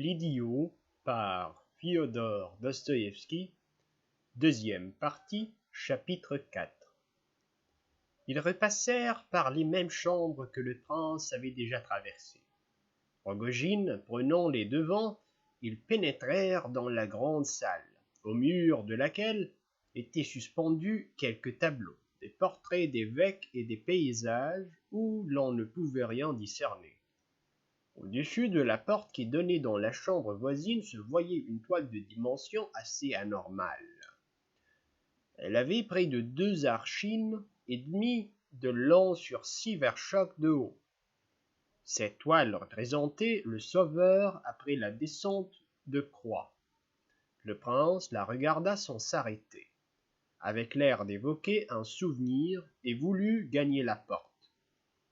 L'idiot par Fyodor Dostoïevski, deuxième partie, chapitre 4. Ils repassèrent par les mêmes chambres que le prince avait déjà traversées. Rogojine prenant les devants, ils pénétrèrent dans la grande salle, au mur de laquelle étaient suspendus quelques tableaux, des portraits d'évêques et des paysages où l'on ne pouvait rien discerner. Au-dessus de la porte qui donnait dans la chambre voisine se voyait une toile de dimension assez anormale. Elle avait près de 2 archines et demie de long sur 6 verchocs de haut. Cette toile représentait le Sauveur après la descente de croix. Le prince la regarda sans s'arrêter, avec l'air d'évoquer un souvenir, et voulut gagner la porte.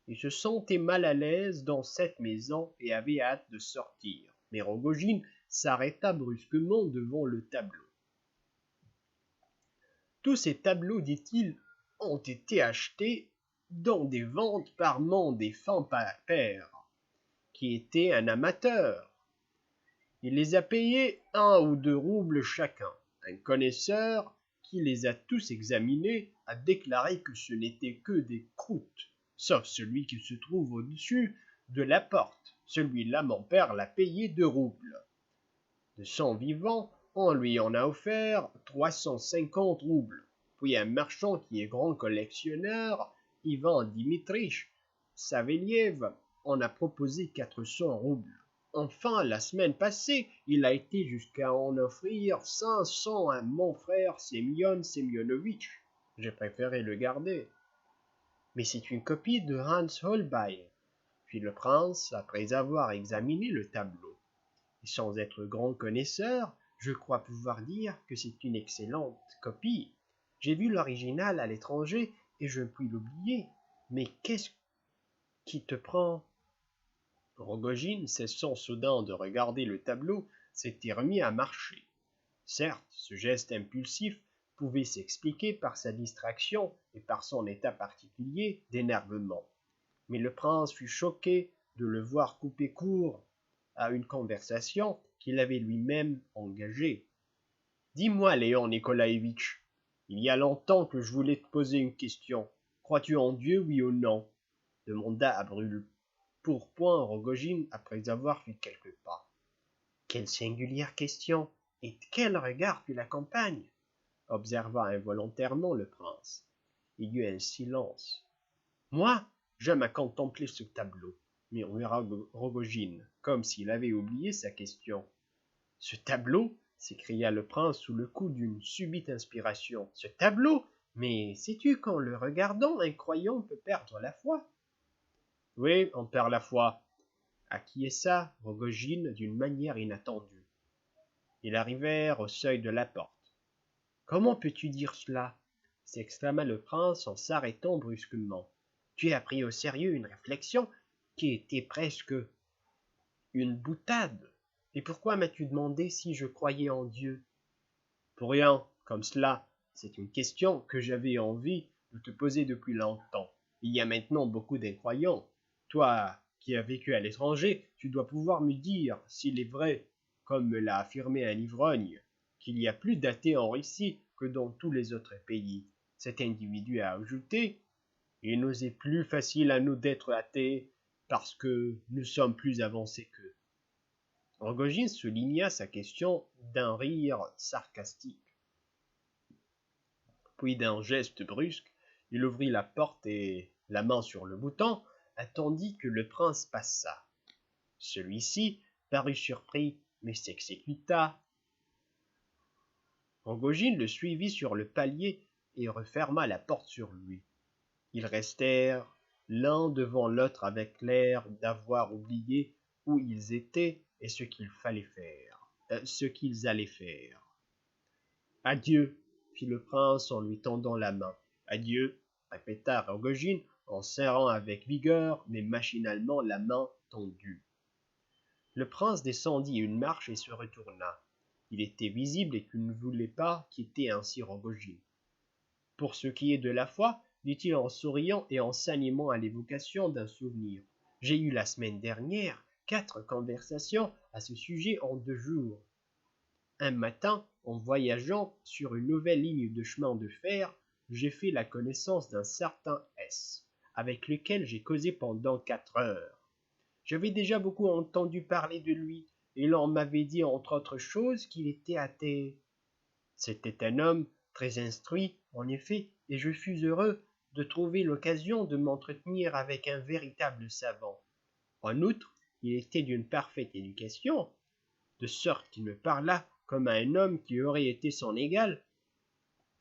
Il se sentait mal à l'aise dans cette maison et avait hâte de sortir. Mais Rogojine s'arrêta brusquement devant le tableau. Tous ces tableaux, dit-il, ont été achetés dans des ventes par mon défunt père, qui était un amateur. Il les a payés 1 ou 2 roubles chacun. Un connaisseur qui les a tous examinés a déclaré que ce n'étaient que des croûtes, sauf celui qui se trouve au-dessus de la porte. Celui-là, mon père l'a payé 2 roubles. De son vivant, on lui en a offert 350 roubles. Puis un marchand qui est grand collectionneur, Ivan Dimitrich Saveliev, en a proposé 400 roubles. Enfin, la semaine passée, il a été jusqu'à en offrir 500 à mon frère Semyon Semyonovitch. J'ai préféré le garder. Mais c'est une copie de Hans Holbein, fit le prince après avoir examiné le tableau. Et sans être grand connaisseur, je crois pouvoir dire que c'est une excellente copie. J'ai vu l'original à l'étranger et je ne puis l'oublier. Mais qu'est-ce qui te prend ? Rogojine, cessant soudain de regarder le tableau, s'était remis à marcher. Certes, ce geste impulsif pouvait s'expliquer par sa distraction et par son état particulier d'énervement. Mais le prince fut choqué de le voir couper court à une conversation qu'il avait lui-même engagée. « Dis-moi, Léon Nikolaïvitch, il y a longtemps que je voulais te poser une question. Crois-tu en Dieu, oui ou non ?» demanda à brûle-pourpoint Rogojine après avoir fait quelques pas. « Quelle singulière question, et quel regard tu l'accompagnes ?» observa involontairement le prince. Il y eut un silence. « Moi, j'aime à contempler ce tableau, » murmura Rogojine, comme s'il avait oublié sa question. « Ce tableau ?» s'écria le prince sous le coup d'une subite inspiration. « Ce tableau ? Mais sais-tu qu'en le regardant, un croyant peut perdre la foi ?» « Oui, on perd la foi, » acquiesça Rogojine d'une manière inattendue. Ils arrivèrent au seuil de la porte. « Comment peux-tu dire cela ?» s'exclama le prince en s'arrêtant brusquement. « Tu as pris au sérieux une réflexion qui était presque une boutade. Et pourquoi m'as-tu demandé si je croyais en Dieu ? » « Pour rien, comme cela, c'est une question que j'avais envie de te poser depuis longtemps. Il y a maintenant beaucoup d'incroyants. Toi qui as vécu à l'étranger, tu dois pouvoir me dire s'il est vrai, comme me l'a affirmé un ivrogne, qu'il y a plus d'athées en Russie que dans tous les autres pays. Cet individu a ajouté « Il nous est plus facile à nous d'être athées parce que nous sommes plus avancés qu'eux. » Rogojine souligna sa question d'un rire sarcastique. Puis d'un geste brusque, il ouvrit la porte et, la main sur le bouton, attendit que le prince passât. Celui-ci parut surpris, mais s'exécuta. Rogojine le suivit sur le palier et referma la porte sur lui. Ils restèrent l'un devant l'autre avec l'air d'avoir oublié où ils étaient et ce qu'ils allaient faire. « Adieu !» fit le prince en lui tendant la main. « Adieu !» répéta Rogojine en serrant avec vigueur mais machinalement la main tendue. Le prince descendit une marche et se retourna. Il était visible qu'il ne voulait pas quitter ainsi Rogojine. « Pour ce qui est de la foi, dit-il en souriant et en s'animant à l'évocation d'un souvenir, j'ai eu la semaine dernière 4 conversations à ce sujet en 2 jours. Un matin, en voyageant sur une nouvelle ligne de chemin de fer, j'ai fait la connaissance d'un certain S, avec lequel j'ai causé pendant 4 heures. J'avais déjà beaucoup entendu parler de lui, et l'on m'avait dit entre autres choses qu'il était athée. C'était un homme très instruit, en effet, et je fus heureux de trouver l'occasion de m'entretenir avec un véritable savant. En outre, il était d'une parfaite éducation, de sorte qu'il me parla comme à un homme qui aurait été son égal,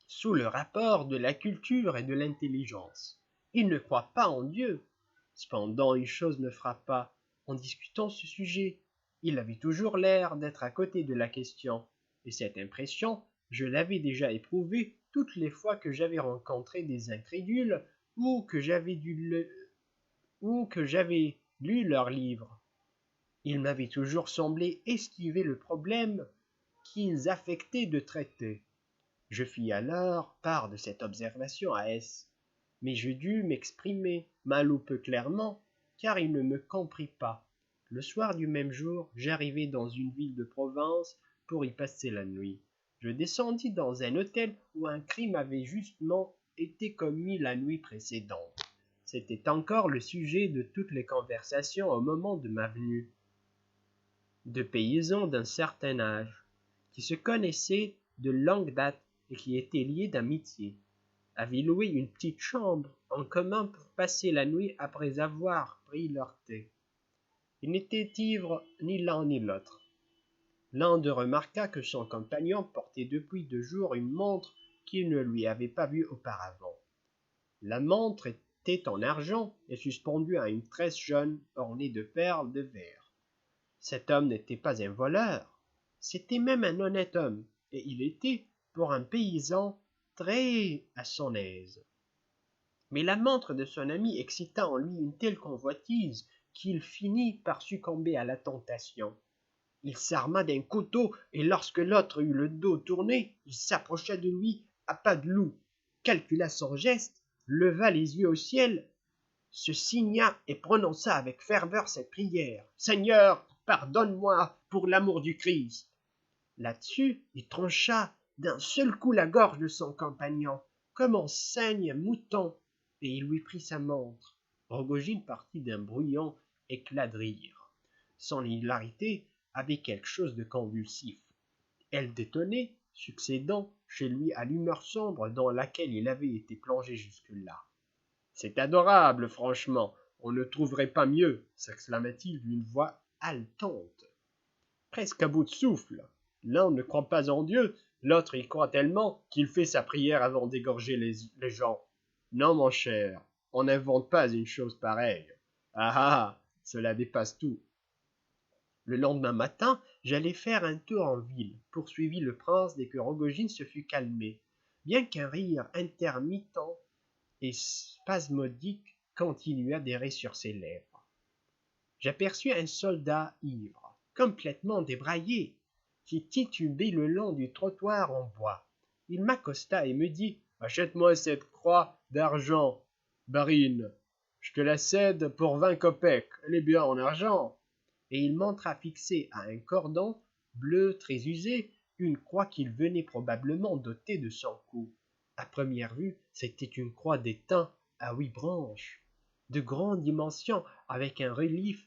sous le rapport de la culture et de l'intelligence. Il ne croit pas en Dieu. Cependant, une chose me frappa en discutant ce sujet. Il avait toujours l'air d'être à côté de la question, et cette impression, je l'avais déjà éprouvée toutes les fois que j'avais rencontré des incrédules ou que j'avais lu leurs livres. Il m'avait toujours semblé esquiver le problème qu'ils affectaient de traiter. Je fis alors part de cette observation à S, mais je dus m'exprimer mal ou peu clairement, car il ne me comprit pas. Le soir du même jour, j'arrivai dans une ville de province pour y passer la nuit. Je descendis dans un hôtel où un crime avait justement été commis la nuit précédente. C'était encore le sujet de toutes les conversations au moment de ma venue. Deux paysans d'un certain âge, qui se connaissaient de longue date et qui étaient liés d'amitié, avaient loué une petite chambre en commun pour passer la nuit après avoir pris leur thé. Ils n'étaient ivres ni l'un ni l'autre. L'un d'eux remarqua que son compagnon portait depuis 2 jours une montre qu'il ne lui avait pas vue auparavant. La montre était en argent et suspendue à une tresse jaune ornée de perles de verre. Cet homme n'était pas un voleur, c'était même un honnête homme, et il était, pour un paysan, très à son aise. Mais la montre de son ami excita en lui une telle convoitise qu'il finit par succomber à la tentation. Il s'arma d'un couteau, et lorsque l'autre eut le dos tourné, il s'approcha de lui à pas de loup, calcula son geste, leva les yeux au ciel, se signa et prononça avec ferveur cette prière. « Seigneur, pardonne-moi pour l'amour du Christ !» Là-dessus, il trancha d'un seul coup la gorge de son compagnon, comme on saigne un mouton, et il lui prit sa montre. Rogojine partit d'un bruyant éclat de rire. Son hilarité avait quelque chose de convulsif. Elle détonnait, succédant chez lui à l'humeur sombre dans laquelle il avait été plongé jusque-là. « C'est adorable, franchement, on ne trouverait pas mieux, s'exclama-t-il d'une voix haletante, presque à bout de souffle. L'un ne croit pas en Dieu, l'autre y croit tellement qu'il fait sa prière avant d'égorger les gens. Non, mon cher, on n'invente pas une chose pareille. Ah ah, cela dépasse tout. » Le lendemain matin, j'allai faire un tour en ville, poursuivit le prince dès que Rogojine se fut calmé, bien qu'un rire intermittent et spasmodique continue adhérer sur ses lèvres. J'aperçus un soldat ivre, complètement débraillé, qui titubait le long du trottoir en bois. Il m'accosta et me dit « Achète-moi cette croix d'argent, Barine. Je te la cède pour 20 kopecks, elle est bien en argent. » Et il montra fixée à un cordon bleu très usé une croix qu'il venait probablement d'ôter de son cou. À première vue, c'était une croix d'étain à 8 branches, de grande dimension, avec un relief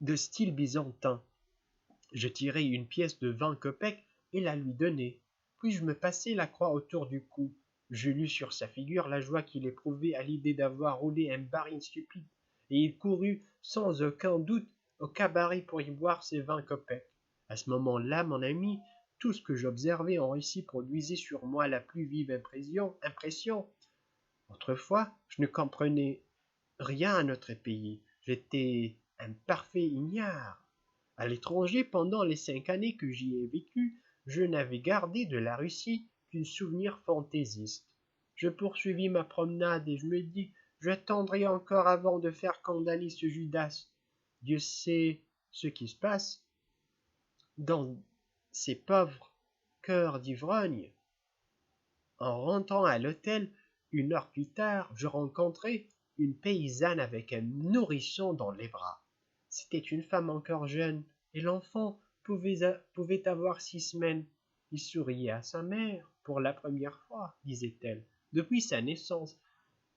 de style byzantin. Je tirai une pièce de 20 kopecks et la lui donnai. Puis je me passai la croix autour du cou. Je lus sur sa figure la joie qu'il éprouvait à l'idée d'avoir roulé un barine stupide, et il courut sans aucun doute au cabaret pour y boire ses 20 kopecks. À ce moment-là, mon ami, tout ce que j'observais en récit produisait sur moi la plus vive impression. Autrefois, je ne comprenais rien à notre pays. J'étais un parfait ignare. À l'étranger, pendant les 5 années que j'y ai vécu, je n'avais gardé de la Russie qu'un souvenir fantaisiste. Je poursuivis ma promenade et je me dis, j'attendrai encore avant de faire condamner ce Judas. Dieu sait ce qui se passe dans ces pauvres cœurs d'ivrogne. En rentrant à l'hôtel, 1 heure plus tard, je rencontrai une paysanne avec un nourrisson dans les bras. C'était une femme encore jeune, et l'enfant pouvait avoir 6 semaines. Il souriait à sa mère pour la première fois, disait-elle, depuis sa naissance.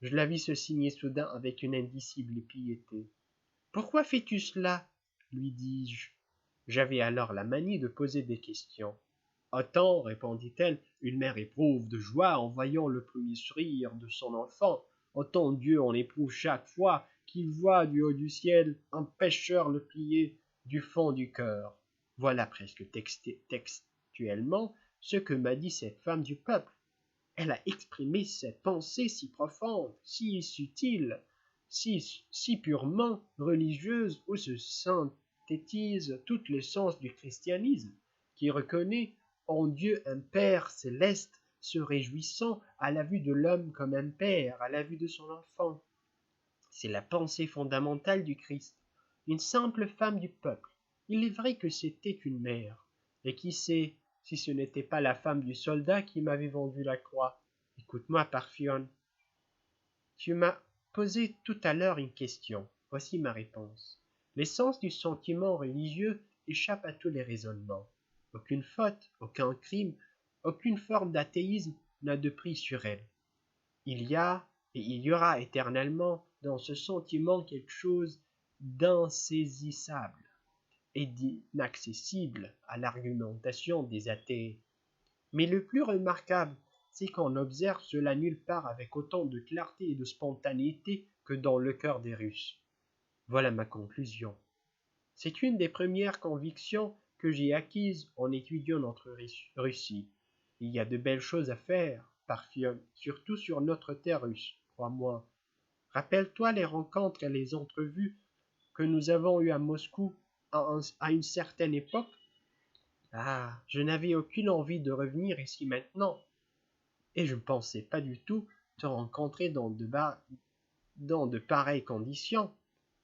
Je la vis se signer soudain avec une indicible piété. Pourquoi fais-tu cela lui dis-je. J'avais alors la manie de poser des questions. Autant, répondit-elle, une mère éprouve de joie en voyant le premier sourire de son enfant, autant Dieu en éprouve chaque fois qu'il voit du haut du ciel un pécheur le plier du fond du cœur. Voilà presque textuellement ce que m'a dit cette femme du peuple. Elle a exprimé cette pensée si profonde, si subtile, si purement religieuse, où se synthétise toute l'essence du christianisme, qui reconnaît en Dieu un Père céleste, se réjouissant à la vue de l'homme comme un père à la vue de son enfant. C'est la pensée fondamentale du Christ, une simple femme du peuple. Il est vrai que c'était une mère, et qui sait si ce n'était pas la femme du soldat qui m'avait vendu la croix. Écoute-moi, Parfion. Tu m'as posé tout à l'heure une question. Voici ma réponse. L'essence du sentiment religieux échappe à tous les raisonnements. Aucune faute, aucun crime, aucune forme d'athéisme n'a de prix sur elle. Il y a et il y aura éternellement dans ce sentiment quelque chose d'insaisissable et d'inaccessible à l'argumentation des athées. Mais le plus remarquable, c'est qu'on observe cela nulle part avec autant de clarté et de spontanéité que dans le cœur des Russes. Voilà ma conclusion. C'est une des premières convictions que j'ai acquises en étudiant notre Russie. Il y a de belles choses à faire, Parfion, surtout sur notre terre russe, crois-moi. Rappelle-toi les rencontres et les entrevues que nous avons eues à Moscou à une certaine époque. Ah, je n'avais aucune envie de revenir ici maintenant, et je ne pensais pas du tout te rencontrer dans de pareilles conditions.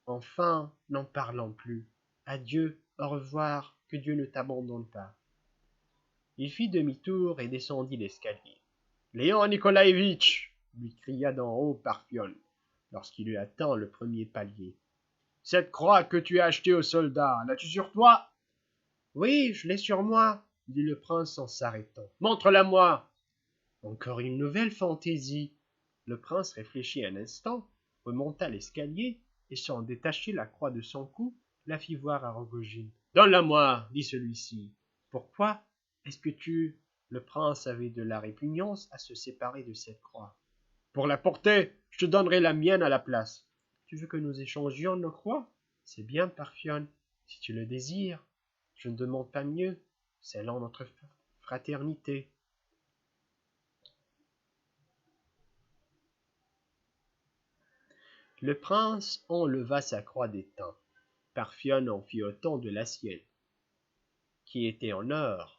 Enfin, n'en parlons plus. Adieu, au revoir, que Dieu ne t'abandonne pas. Il fit demi-tour et descendit l'escalier. Léon Nikolaïevitch lui cria d'en haut Parfion, lorsqu'il eut atteint le premier palier. Cette croix que tu as achetée aux soldats, l'as-tu sur toi? Oui, je l'ai sur moi, dit le prince en s'arrêtant. Montre-la-moi. Encore une nouvelle fantaisie. Le prince réfléchit un instant, remonta l'escalier, et sans détacher la croix de son cou, la fit voir à Rogojine. Donne-la-moi, dit celui-ci. Pourquoi est-ce que le prince avait de la répugnance à se séparer de cette croix. Pour la porter, je te donnerai la mienne à la place. Tu veux que nous échangions nos croix? C'est bien, Parfion, si tu le désires. Je ne demande pas mieux, selon notre fraternité. Le prince enleva sa croix d'étain. Parfion en fit autant de la sienne, qui était en or,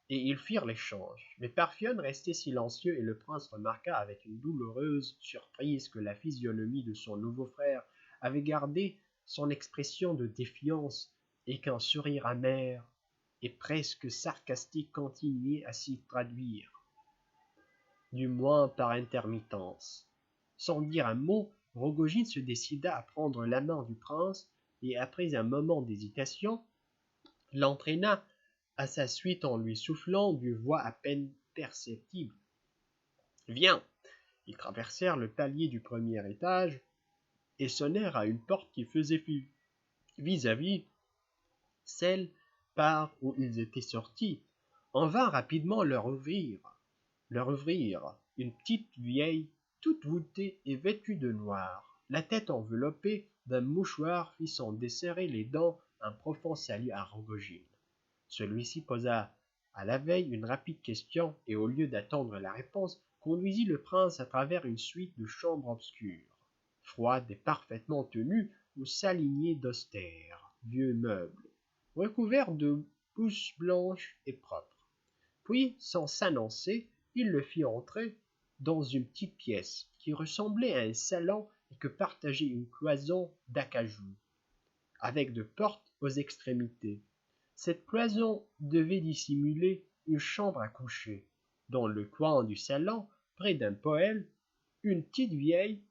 et ils firent l'échange. Mais Parfion restait silencieux et le prince remarqua avec une douloureuse surprise que la physionomie de son nouveau frère avait gardé son expression de défiance et qu'un sourire amer et presque sarcastique continuait à s'y traduire, du moins par intermittence. Sans dire un mot, Rogojine se décida à prendre la main du prince et, après un moment d'hésitation, l'entraîna à sa suite en lui soufflant d'une voix à peine perceptible. « Viens !» Ils traversèrent le palier du premier étage et sonnèrent à une porte qui faisait vis-à-vis celle par où ils étaient sortis. On vint rapidement leur ouvrir une petite vieille, toute voûtée et vêtue de noir, la tête enveloppée d'un mouchoir, fit sans desserrer les dents un profond salut à Rogojine. Celui-ci posa à la veille une rapide question et, au lieu d'attendre la réponse, conduisit le prince à travers une suite de chambres obscures, froides et parfaitement tenues, où s'alignaient d'austères vieux meubles, recouverts de pousses blanches et propres. Puis, sans s'annoncer, il le fit entrer dans une petite pièce qui ressemblait à un salon et que partageait une cloison d'acajou, avec de portes aux extrémités. Cette cloison devait dissimuler une chambre à coucher. Dans le coin du salon, près d'un poêle, une petite vieille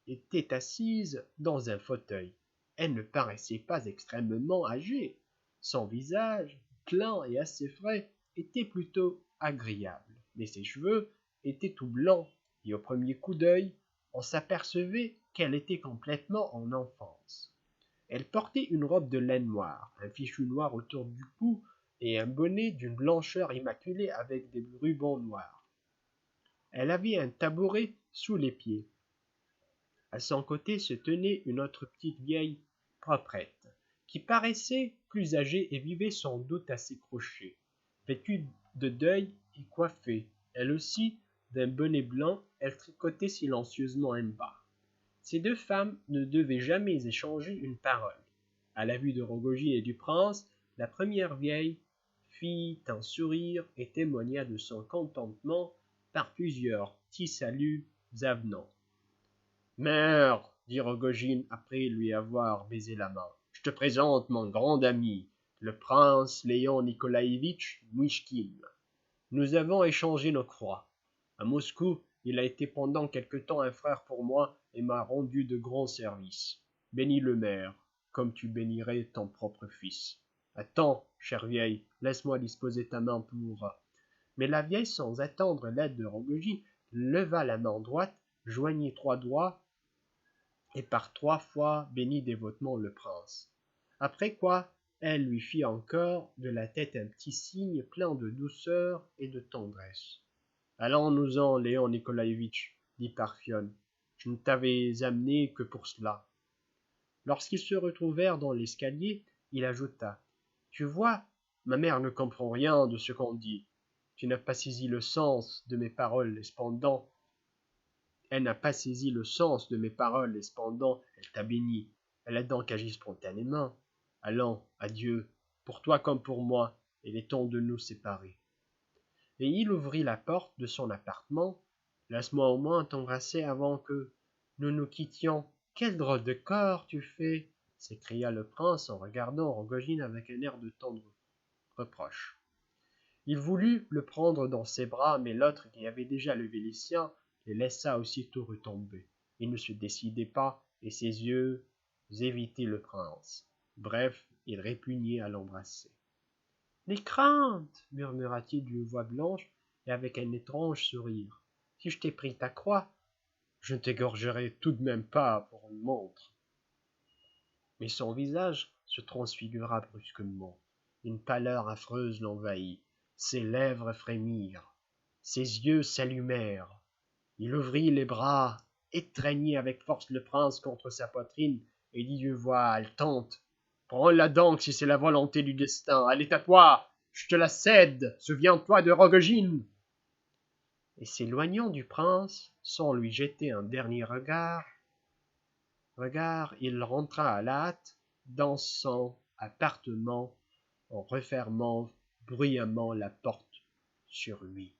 était assise dans un fauteuil. Elle ne paraissait pas extrêmement âgée. Son visage, plein et assez frais, était plutôt agréable, mais ses cheveux étaient tout blancs, et au premier coup d'œil, on s'apercevait qu'elle était complètement en enfance. Elle portait une robe de laine noire, un fichu noir autour du cou et un bonnet d'une blancheur immaculée avec des rubans noirs. Elle avait un tabouret sous les pieds. À son côté se tenait une autre petite vieille proprette, qui paraissait plus âgée et vivait sans doute à ses crochets. Vêtue de deuil et coiffée, elle aussi, d'un bonnet blanc, elle tricotait silencieusement un bas. Ces deux femmes ne devaient jamais échanger une parole. À la vue de Rogojin et du prince, la première vieille fit un sourire et témoigna de son contentement par plusieurs petits saluts avenants. Mère, dit Rogojin après lui avoir baisé la main, je te présente mon grand ami, le prince Léon Nikolaïevitch Mouichkine. Nous avons échangé nos croix. À Moscou, il a été pendant quelque temps un frère pour moi et m'a rendu de grands services. Bénis le maire, comme tu bénirais ton propre fils. Attends, chère vieille, laisse-moi disposer ta main pour... Mais la vieille, sans attendre l'aide de Rogojin, leva la main droite, joignit trois doigts et par 3 fois bénit dévotement le prince. Après quoi, elle lui fit encore de la tête un petit signe plein de douceur et de tendresse. Allons-nous-en, Léon Nikolaïevitch, dit Parfion. Je ne t'avais amené que pour cela. Lorsqu'ils se retrouvèrent dans l'escalier, il ajouta. Tu vois, ma mère ne comprend rien de ce qu'on dit. Tu n'as pas saisi le sens de mes paroles, et cependant, elle n'a pas saisi le sens de mes paroles, et cependant, elle t'a béni. Elle a donc agi spontanément. Allons, adieu, pour toi comme pour moi, il est temps de nous séparer. Et il ouvrit la porte de son appartement. Laisse-moi au moins t'embrasser avant que nous nous quittions. Quel drôle de corps tu fais, s'écria le prince en regardant Rogojin avec un air de tendre reproche. Il voulut le prendre dans ses bras, mais l'autre, qui avait déjà levé les siens, les laissa aussitôt retomber. Il ne se décidait pas, et ses yeux évitaient le prince. Bref, il répugnait à l'embrasser. Les craintes, murmura-t-il d'une voix blanche et avec un étrange sourire. Si je t'ai pris ta croix, je ne t'égorgerai tout de même pas pour une montre. Mais son visage se transfigura brusquement. Une pâleur affreuse l'envahit. Ses lèvres frémirent. Ses yeux s'allumèrent. Il ouvrit les bras, étreignit avec force le prince contre sa poitrine et dit d'une voix haletante. Prends-la donc si c'est la volonté du destin. Elle est à toi. Je te la cède. Souviens-toi de Rogojin. Et s'éloignant du prince, sans lui jeter un dernier regard, il rentra à la hâte dans son appartement en refermant bruyamment la porte sur lui.